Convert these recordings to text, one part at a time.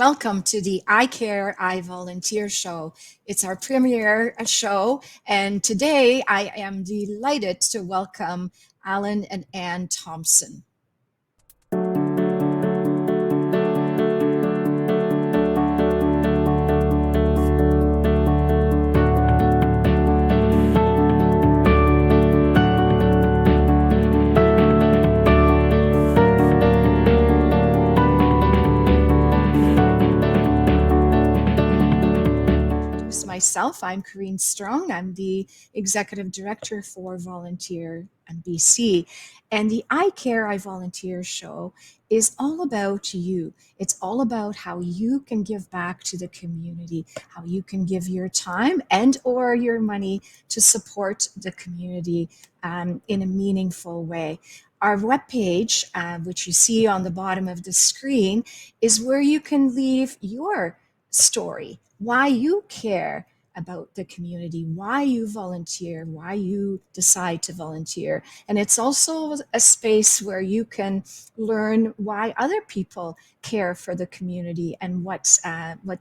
Welcome to the I Care, I Volunteer show. It's our premiere show, and today I am delighted to welcome Allan and Anne Thompson. Myself, I'm Carine Strong. I'm the Executive Director for Volunteer MBC. And the I Care, I Volunteer show is all about you. It's all about how you can give back to the community, how you can give your time and or your money to support the community in a meaningful way. Our webpage, which you see on the bottom of the screen, is where you can leave your story, why you care about the community, why you volunteer, why you decide to volunteer. And it's also a space where you can learn why other people care for the community and what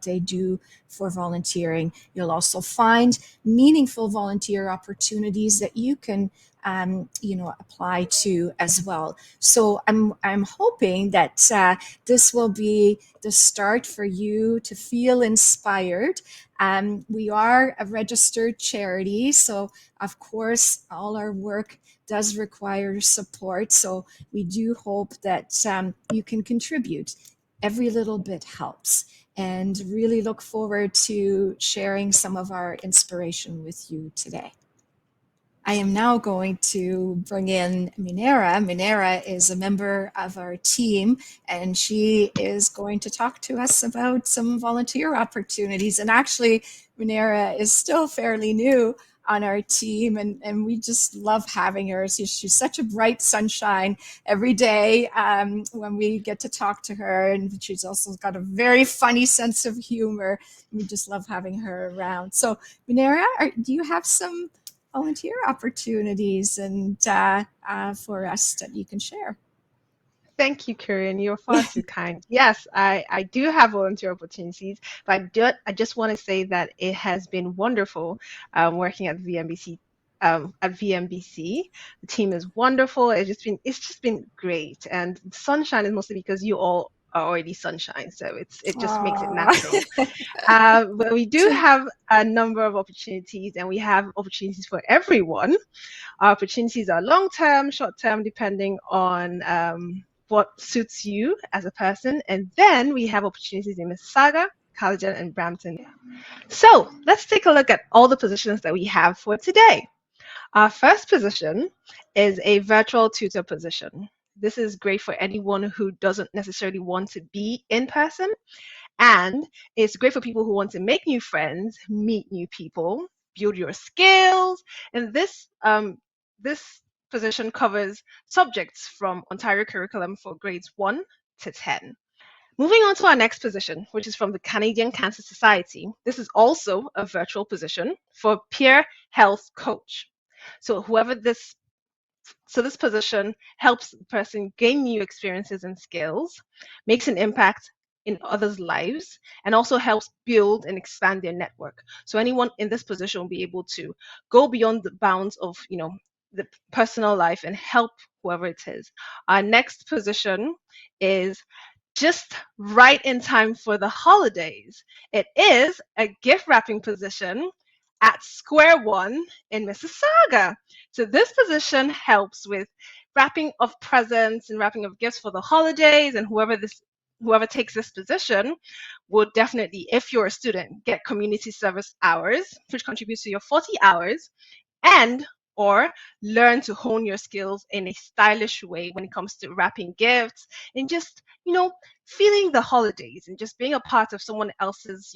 they do for volunteering. You'll also find meaningful volunteer opportunities that you can apply to as well. So I'm hoping that this will be the start for you to feel inspired. We are a registered charity, so of course all our work does require support. So we do hope that you can contribute. Every little bit helps, and really look forward to sharing some of our inspiration with you today. I am now going to bring in Minera. Minera is a member of our team, and she is going to talk to us about some volunteer opportunities. And actually, Minera is still fairly new on our team, and we just love having her. She's such a bright sunshine every day when we get to talk to her, and she's also got a very funny sense of humor. We just love having her around. So, Minera, do you have some volunteer opportunities and for us that you can share? Thank you, Carine. You're far too kind. Yes, I do have volunteer opportunities, but I just want to say that it has been wonderful working at VMBC. At VMBC, the team is wonderful. It's just been great, and sunshine is mostly because you all are already sunshine, so it just makes it natural. But we do have a number of opportunities, and we have opportunities for everyone. Our opportunities are long-term, short-term, depending on what suits you as a person. And then we have opportunities in Mississauga, Caledon, and Brampton. So let's take a look at all the positions that we have for today. Our first position is a virtual tutor position. This is great for anyone who doesn't necessarily want to be in person. And it's great for people who want to make new friends, meet new people, build your skills. And this position covers subjects from Ontario curriculum for grades 1 to 10. Moving on to our next position, which is from the Canadian Cancer Society. This is also a virtual position for peer health coach. So this position helps the person gain new experiences and skills, makes an impact in others' lives, and also helps build and expand their network. So anyone in this position will be able to go beyond the bounds of, the personal life and help whoever it is. Our next position is just right in time for the holidays. It is a gift wrapping position at Square One in Mississauga. So this position helps with wrapping of presents and wrapping of gifts for the holidays, and whoever takes this position would definitely, if you're a student, get community service hours, which contributes to your 40 hours, and or learn to hone your skills in a stylish way when it comes to wrapping gifts and just, feeling the holidays and just being a part of someone else's,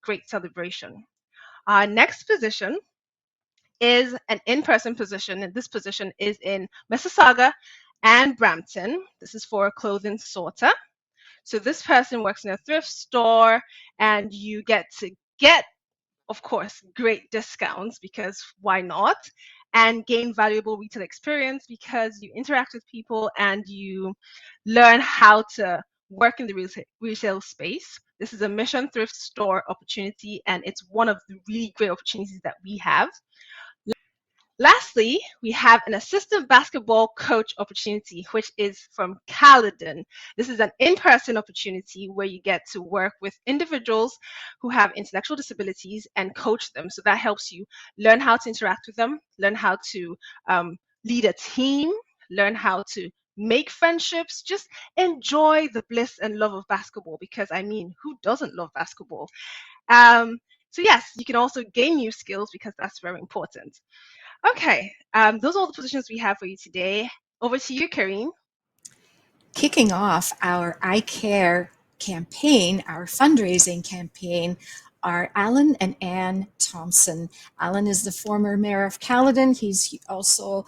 great celebration. Our next position is an in-person position, and this position is in Mississauga and Brampton. This is for a clothing sorter. So this person works in a thrift store, and you get to get, of course, great discounts, because why not? And gain valuable retail experience because you interact with people and you learn how to work in the retail space. This is a mission thrift store opportunity, and it's one of the really great opportunities that we have. Lastly, we have an assistant basketball coach opportunity, which is from Caledon. This is an in-person opportunity where you get to work with individuals who have intellectual disabilities and coach them. So that helps you learn how to interact with them, learn how to lead a team, learn how to make friendships, just enjoy the bliss and love of basketball, because I mean, who doesn't love basketball? So yes, you can also gain new skills because that's very important. Okay, those are all the positions we have for you today. Over to you, Carine. Kicking off our I Care campaign, our fundraising campaign, are Allan and Anne Thompson. Allan is the former mayor of Caledon. He's also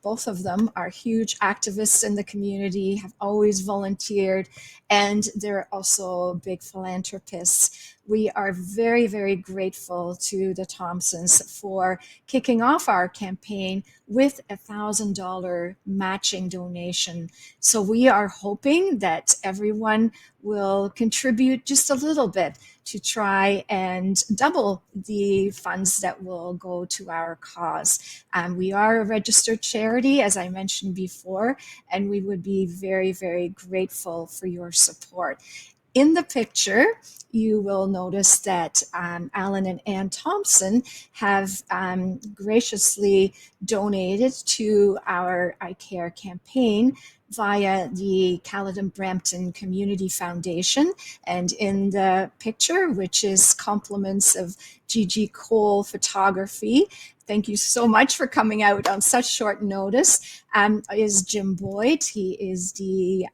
both of them are huge activists in the community, have always volunteered, and they're also big philanthropists. We are very, very grateful to the Thompsons for kicking off our campaign with $1,000 matching donation. So we are hoping that everyone will contribute just a little bit to try and double the funds that will go to our cause. We are a registered charity, as I mentioned before, and we would be very, very grateful for your support. In the picture, you will notice that Allan and Anne Thompson have graciously donated to our I Care campaign via the Caledon Brampton Community Foundation. And in the picture, which is compliments of Gigi Cole Photography, thank you so much for coming out on such short notice, is Jim Boyd. He is the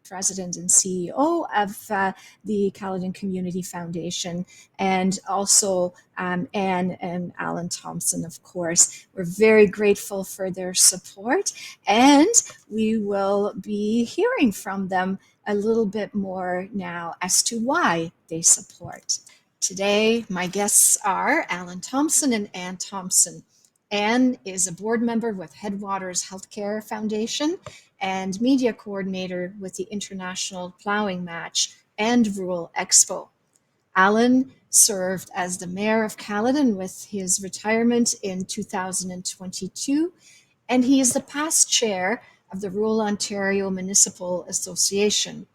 president and CEO of the Caledon Community Foundation, and also Anne and Allan Thompson, of course. We're very grateful for their support, and we will be hearing from them a little bit more now as to why they support. Today, my guests are Allan Thompson and Anne Thompson. Anne is a board member with Headwaters Healthcare Foundation and media coordinator with the International Plowing Match and Rural Expo. Allan served as the mayor of Caledon with his retirement in 2022, and he is the past chair of the Rural Ontario Municipal Association.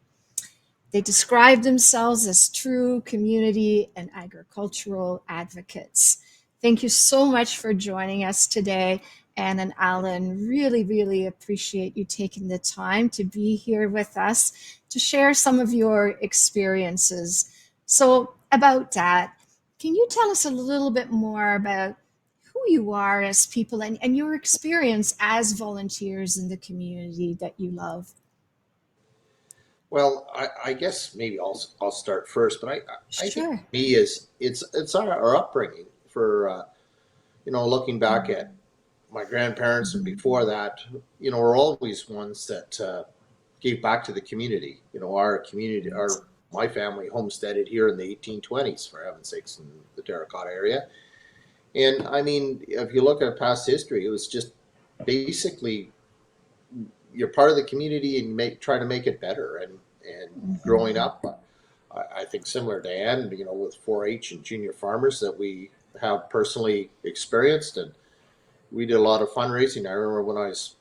They describe themselves as true community and agricultural advocates. Thank you so much for joining us today, Anne and Allan. Really, really appreciate you taking the time to be here with us to share some of your experiences. So, about that, can you tell us a little bit more about who you are as people and your experience as volunteers in the community that you love? Well, I guess maybe I'll start first, but I think Sure. me is it's our upbringing for looking back at my grandparents and Mhm. before that, we're always ones that gave back to the community. Our community, Right. our my family homesteaded here in the 1820s, for heaven's sakes, in the Terracotta area. And I mean, if you look at past history, it was just basically you're part of the community and try to make it better. And growing Mhm. up, I think similar to Anne, with 4-H and junior farmers that we have personally experienced, and we did a lot of fundraising. I remember when I was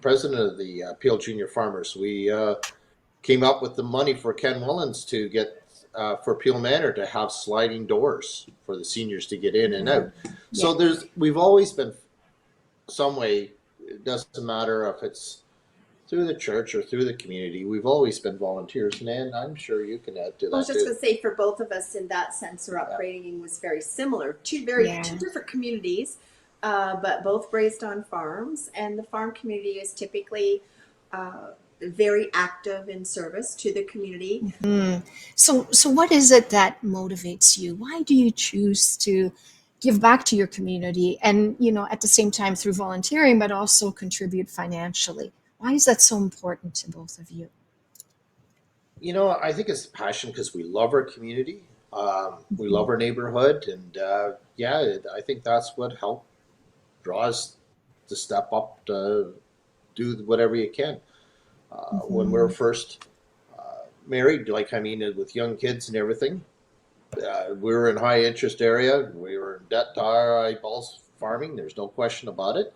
president of the Peel Junior Farmers, we came up with the money for Ken Mullins to get for Peel Manor to have sliding doors for the seniors to get in and out. Yeah. So we've always been some way. It doesn't matter if it's through the church or through the community. We've always been volunteers, and I'm sure you can add to I was that just too. going to say, for both of us, in that sense, our Yeah. upbringing was very similar. Two Yeah. different communities, but both raised on farms. And the farm community is typically very active in service to the community. So what is it that motivates you? Why do you choose to give back to your community and, at the same time through volunteering, but also contribute financially? Why is that so important to both of you? I think it's passion because we love our community. We love our neighborhood, and yeah, I think that's what helped draw us to step up to do whatever you can. When we were Mm-hmm. first married, like, I mean, with young kids and everything. We were in high interest area. We were in debt to our eyeballs farming. There's no question about it.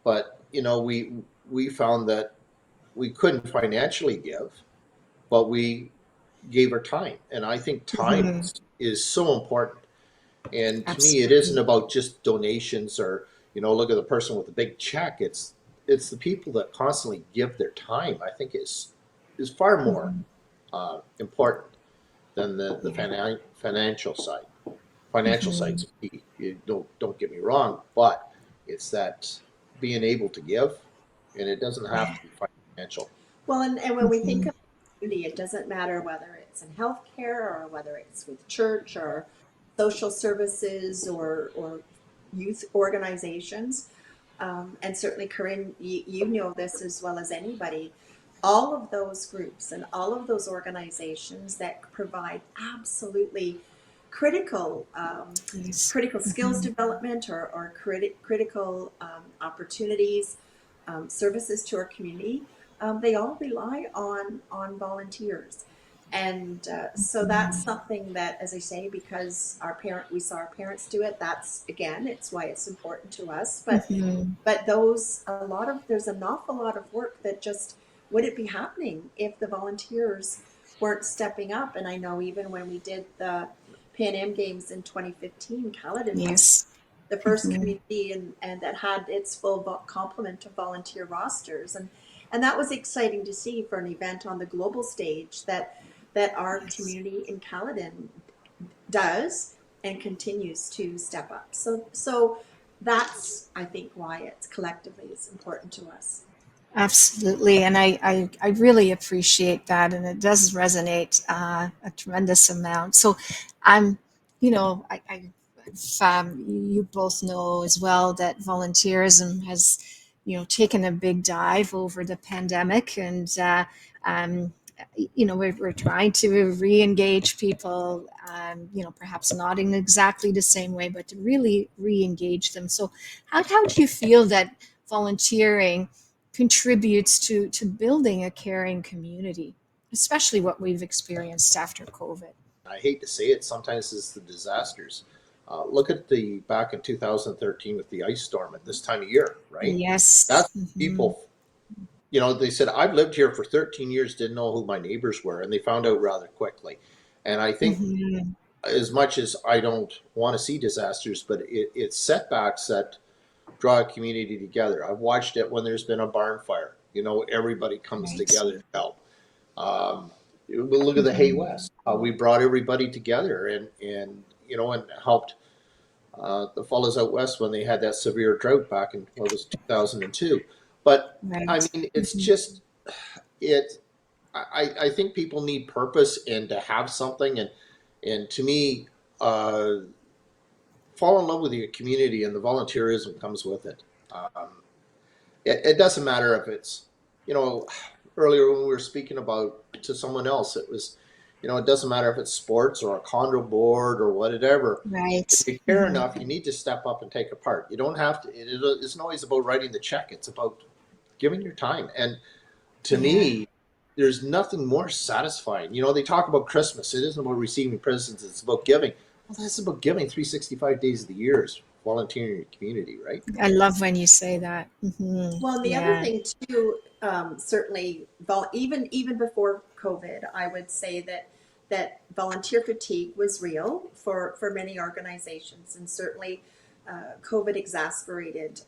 But we found that we couldn't financially give, but we gave our time, and I think time Mhm. is so important. And to me, it isn't Absolutely. about just donations or look at the person with the big check. It's the people that constantly give their time. I think is far more Mhm. important than the Yeah. financial side. Financial Mhm. side's key. You don't get me wrong, but it's that being able to give, and it doesn't have Yeah. to be financial. Well, and when we think Mhm. of community, it doesn't matter whether it's in healthcare or whether it's with church or social services or youth organizations. And certainly, Corinne, you know this as well as anybody. All of those groups and all of those organizations that provide absolutely critical Yes. critical skills Mhm. development or critical opportunities, services to our community, they all rely on volunteers. And so that's Mhm. something that, as I say, because we saw our parents do it. That's again, it's why it's important to us. Mhm. But there's an awful lot of work that just wouldn't be happening if the volunteers weren't stepping up. And I know even when we did the Pan Am Games in 2015, Caledon was Yes. the first Mhm. community and that had its full complement of volunteer rosters, and that was exciting to see for an event on the global stage that our Yes. community in Caledon does and continues to step up. So that's, I think, why it's collectively is important to us. Absolutely, and I really appreciate that, and it does resonate a tremendous amount. So, I'm, you both know as well that volunteerism has, taken a big dive over the pandemic, and um, we're trying to re-engage people, perhaps not in exactly the same way, but to really re-engage them. So, how do you feel that volunteering contributes to building a caring community, especially what we've experienced after COVID? I hate to say it, sometimes it's the disasters. Look at the back in 2013 with the ice storm at this time of year, right? Yes. That's people. They said I've lived here for 13 years, didn't know who my neighbors were, and they found out rather quickly. And I think Hmm. as much as I don't want to see disasters, but it's setbacks that draw a community together. I've watched it when there's been a barn fire. Everybody comes Right. together to help. We'll look at the Hay Hmm. West. We brought everybody together and helped the fellows out west when they had that severe drought back in what was 2002. But I Right. mean, it's Hmm. just it. I think people need purpose and to have something, and to me, uh, fall in love with your community, and the volunteerism comes with it. It doesn't matter if it's, you know, earlier when we were speaking about to someone else, it was, it doesn't matter if it's sports or a condo board or whatever. If Right. you care Hmm. enough, you need to step up and take a part. You don't have to, it isn't always about writing the check. It's about giving your time. And to Yeah. me, there's nothing more satisfying. They talk about Christmas. It isn't about receiving presents. It's about giving. Well, that's about giving 365 days of the year is volunteering in your community, right? I love when you say that. Well, and the other Yeah. thing too, certainly, even before COVID, I would say that volunteer fatigue was real for many organizations, and certainly COVID exacerbated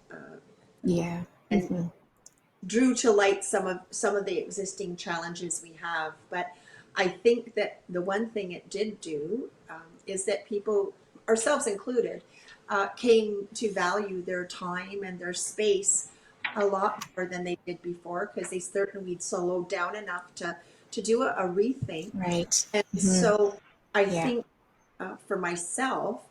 Yeah. and Hmm. drew to light some of the existing challenges we have. But I think that the one thing it did do is that people, ourselves included, came to value their time and their space a lot more than they did before, because they certainly we'd slowed down enough to do a rethink. Right. And Hmm. so I Yeah. think for myself,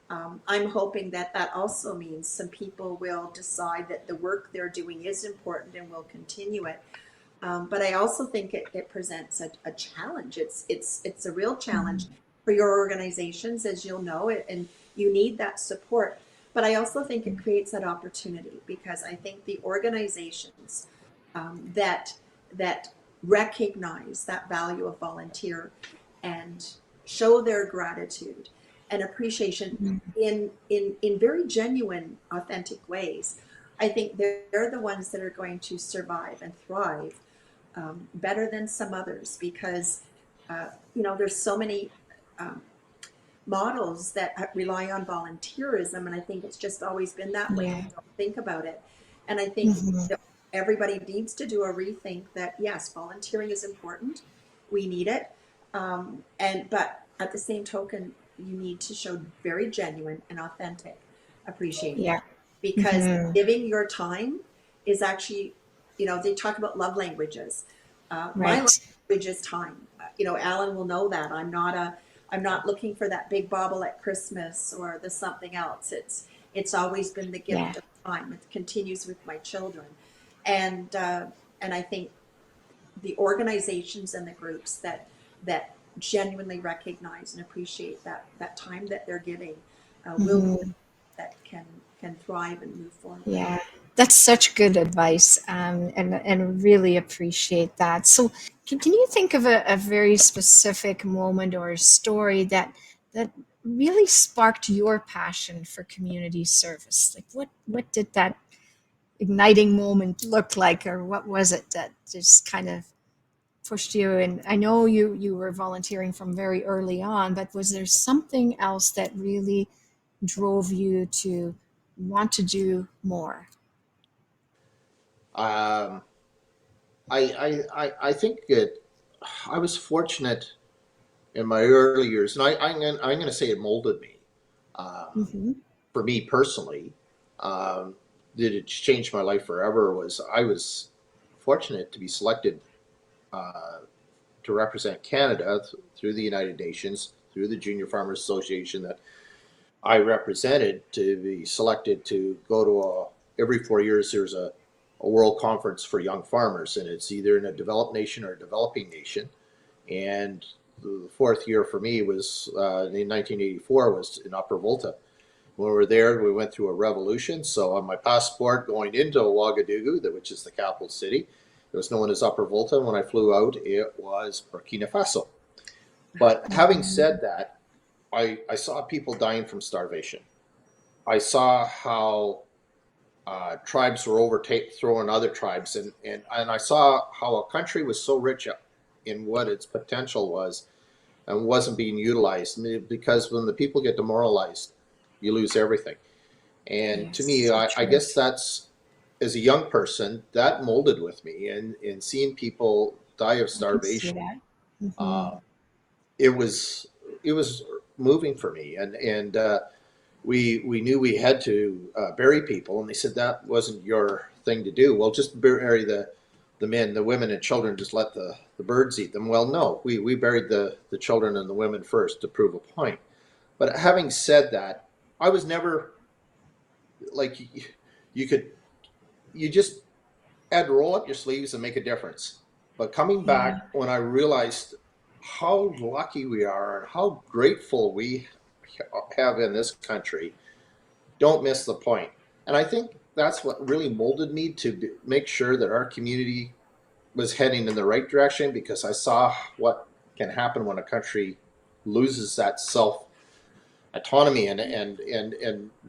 I'm hoping that that also means some people will decide that the work they're doing is important and will continue it. But I also think it presents a challenge. It's a real challenge Hmm. for your organizations, as you'll know, and you need that support. But I also think it creates that opportunity, because I think the organizations that recognize that value of volunteer and show their gratitude and appreciation in very genuine, authentic ways, I think they're the ones that are going to survive and thrive better than some others because, there's so many um, models that rely on volunteerism, and I think it's just always been that way. Yeah. We don't think about it, and I think Hmm. that everybody needs to do a rethink that yes, volunteering is important. We need it, and but at the same token, you need to show very genuine and authentic appreciation Yeah. because Hmm. giving your time is actually, they talk about love languages. My love Right. language is time. Alan will know that I'm not looking for that big bauble at Christmas or the something else. It's always been the Yeah. gift of time. It continues with my children, and I think the organizations and the groups that genuinely recognize and appreciate that time that they're giving will be the Hmm. that can thrive and move forward. Yeah, that's such good advice, and really appreciate that. So, can you think of a very specific moment or a story that really sparked your passion for community service? Like, what did that igniting moment look like, or what was it that just kind of pushed you? And I know you were volunteering from very early on, but was there something else that really drove you to want to do more? Um, I think that I was fortunate in my early years, and I'm going to say it molded me. Um, Hmm. for me personally, um, did it change my life forever? Was I was fortunate to be selected uh, to represent Canada through the United Nations, through the Junior Farmers Association that I represented, to be selected to go to every 4 years there's a world conference for young farmers, and it's either in a developed nation or a developing nation. And the fourth year for me was in 1984 was in Upper Volta. When we were there, we went through a revolution. So on my passport going into Ouagadougou, which is the capital city, it was known as Upper Volta. When I flew out, it was Burkina Faso. But having said that, I saw people dying from starvation. I saw how tribes were overthrowing other tribes, and I saw how a country was so rich in what its potential was and wasn't being utilized because when the people get demoralized, you lose everything. And to Yes, me, so I true. guess that's as a young person that molded with me, and seeing people die of I can see starvation, that. Hmm. uh, it was it was moving for me, and we knew we had to bury people, and they said that wasn't your thing to do. Well, just bury the men, the women, and children. Just let the birds eat them. Well, no, we buried the children and the women first to prove a point. But having said that, I was never like you could you just had to roll up your sleeves and make a difference. But coming Yeah. back when I realized how lucky we are and how grateful we have in this country, don't miss the point. And I think that's what really molded me to make sure that our community was heading in the right direction, because I saw what can happen when a country loses that self autonomy, and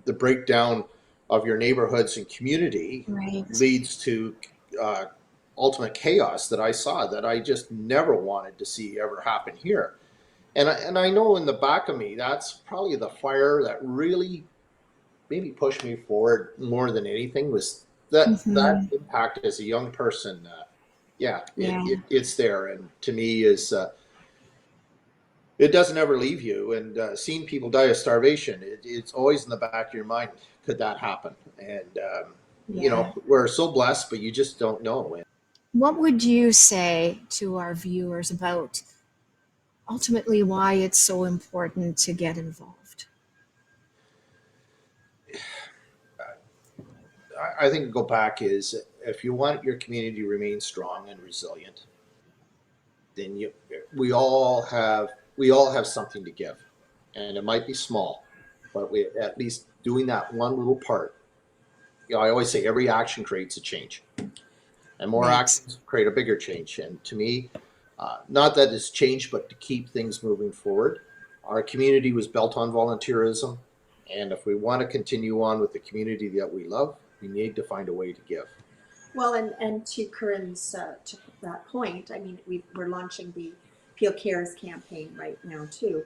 the breakdown of your neighborhoods and community Right. leads to uh, ultimate chaos that I saw, that I just never wanted to see ever happen here. And I know in the back of me that's probably the fire that really maybe pushed me forward more than anything, was that Hmm. impact as a young person. Yeah, Yeah. it's there, and to me is it doesn't ever leave you. And seeing people die of starvation, it's always in the back of your mind. Could that happen? And Yeah. we're so blessed, but you just don't know. And What would you say to our viewers about ultimately why it's so important to get involved? I think go back is, if you want your community to remain strong and resilient, then we all have we all have something to give, and it might be small, but we at least doing that one little part. I always say every action creates a change. and more Right. actions create a bigger change. And to me, not that it's changed, but to keep things moving forward. Our community was built on volunteerism, and if we want to continue on with the community that we love, we need to find a way to give. Well, and to Carine's to that point, I mean, we're launching the Peel Cares campaign right now too,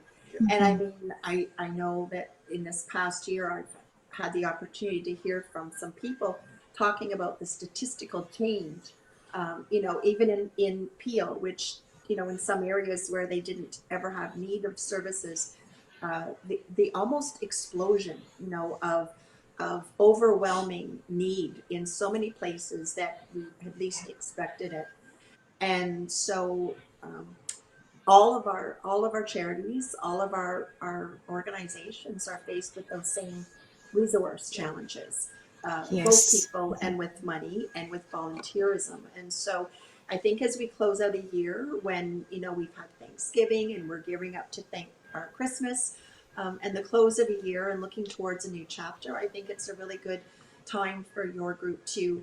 and I Mhm. mean, I know that in this past year I've had the opportunity to hear from some people talking about the statistical change, even in Peel, which in some areas where they didn't ever have need of services, the almost explosion, of overwhelming need in so many places that we had least expected it. And so all of our charities, all of our organizations are faced with those same resource challenges, both Yes. people and with money and with volunteerism. And so I think as we close out a year when we've had Thanksgiving and we're gearing up to thank our Christmas, and the close of a year and looking towards a new chapter, I think it's a really good time for your group to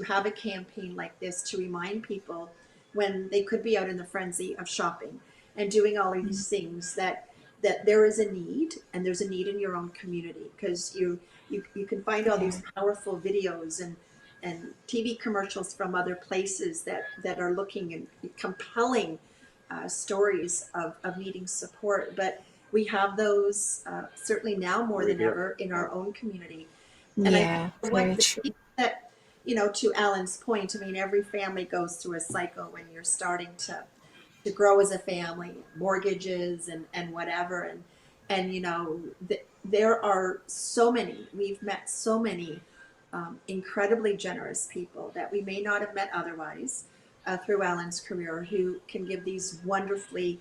have a campaign like this to remind people when they could be out in the frenzy of shopping and doing all of these things that there is a need, and there's a need in your own community, because you can find all Yeah. these powerful videos and TV commercials from other places that are looking and compelling stories of needing support. But we have those certainly now more Right than here. ever in our own community. And I think Yeah. Very what the piece true. that, to Allan's point, I mean, every family goes through a cycle when you're starting to grow as a family, mortgages and whatever. And there are so many, we've met so many incredibly generous people that we may not have met otherwise through Allan's career, who can give these wonderfully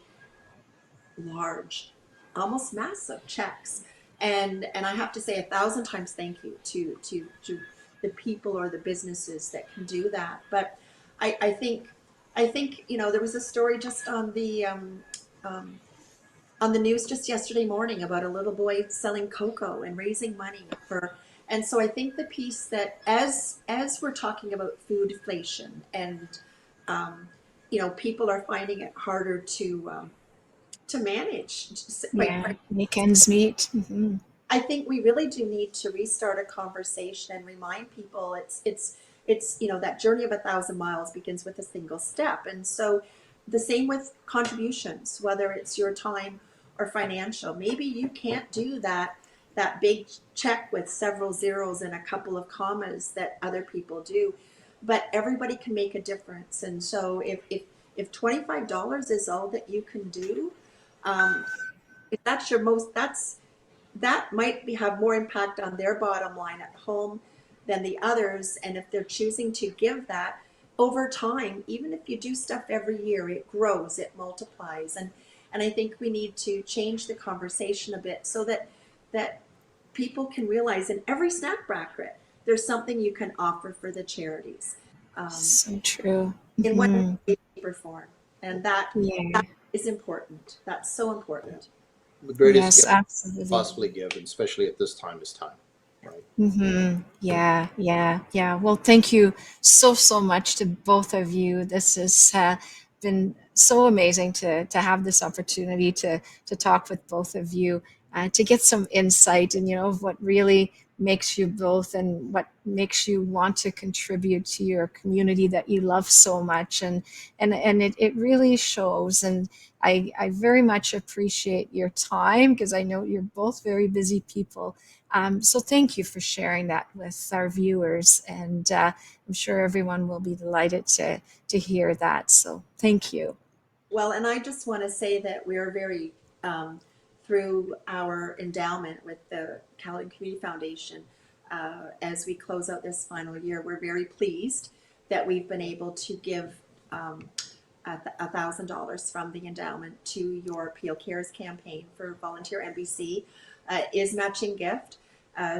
large, almost massive checks. And I have to say 1,000 times thank you to the people or the businesses that can do that. But I think there was a story just um, on the news just yesterday morning about a little boy selling cocoa and raising money for. And so I think the piece that as we're talking about food inflation and um, people are finding it harder to manage, quite Yeah. frankly. Make ends meet. Hmm. I think we really do need to restart a conversation and remind people it's that journey of 1,000 miles begins with a single step. And so the same with contributions, whether it's your time or financial. Maybe you can't do that big check with several zeros and a couple of commas that other people do, but everybody can make a difference. And so if $25 is all that you can do, um, if that's your most that might have more impact on their bottom line at home than the others. And if they're choosing to give that over time, even if you do stuff every year, it grows, it multiplies. And I think we need to change the conversation a bit so that people can realize in every snack bracket, there's something you can offer for the charities, um, So true. in one Hmm. way, shape, or form. And that Yeah. is important. That's so Yeah. important. The greatest Yes, gift absolutely. possibly give, and especially at this time, is time. Right. Yeah, yeah, yeah. Well, thank you so much to both of you. This has been so amazing to have this opportunity to talk with both of you, to get some insight and of what really makes you both and what makes you want to contribute to your community that you love so much, and it really shows. And I very much appreciate your time because I know you're both very busy people, so thank you for sharing that with our viewers, and I'm sure everyone will be delighted to hear that. So thank you. Well, and I just want to say that we're very, through our endowment with the Caledon Community Foundation, as we close out this final year, we're very pleased that we've been able to give um, $1,000 from the endowment to your Peel Cares campaign for Volunteer MBC, is matching gift.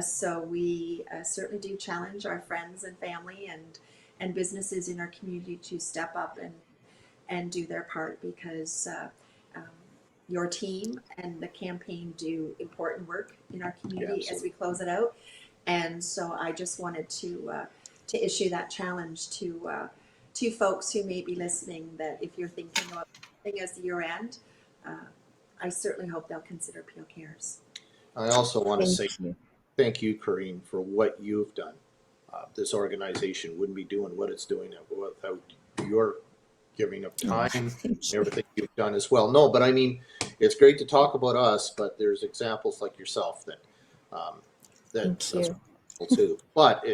So we certainly do challenge our friends and family and businesses in our community to step up and do their part, because um, your team and the campaign do important work in our Yeah, community as we absolutely. close it out. And so I just wanted to issue that challenge to folks who may be listening that if you're thinking about something as the year end, I certainly hope they'll consider Peel Cares. I also want to say Thank you. thank you, Carine, for what you've done. This organization wouldn't be doing what it's doing without your giving of time and Thank you. everything you've done as well. No, but I mean, it's great to talk about us, but there's examples like yourself that Thank that's you. wonderful too. But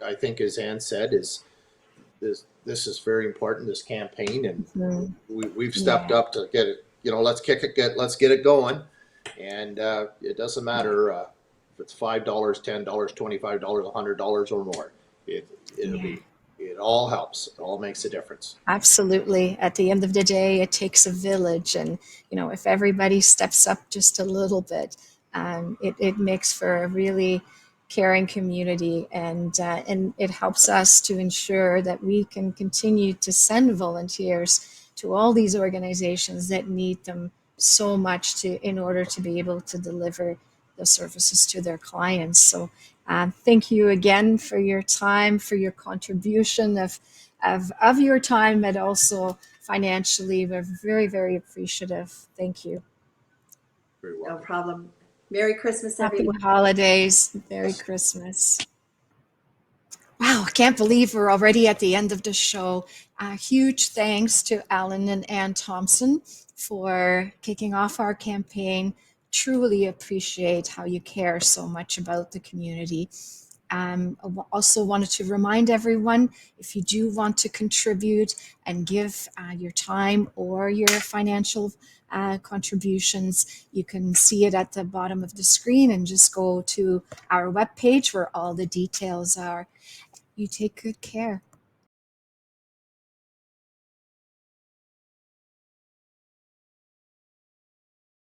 I think, as Anne said, is this is very important. This campaign, and Mhm. we've stepped up to get it. Let's let's get it going, and it doesn't matter if it's $5, $10, $25, $100 or more. It'll Yeah. be. It all helps. It all makes a difference. Absolutely. At the end of the day, it takes a village, and if everybody steps up just a little bit, it makes for a really caring community, and it helps us to ensure that we can continue to send volunteers to all these organizations that need them so much in order to be able to deliver the services to their clients. So thank you again for your time, for your contribution of your time, but also financially. We're very, very appreciative. Thank you. Very No well. problem. Merry Christmas, Happy everyone. holidays. Merry Christmas. Wow, I can't believe we're already at the end of the show. Huge thanks to Allan and Anne Thompson for kicking off our campaign. Truly appreciate how you care so much about the community. I also wanted to remind everyone, if you do want to contribute and give your time or your financial contributions, you can see it at the bottom of the screen, and just go to our webpage where all the details are. You take good care.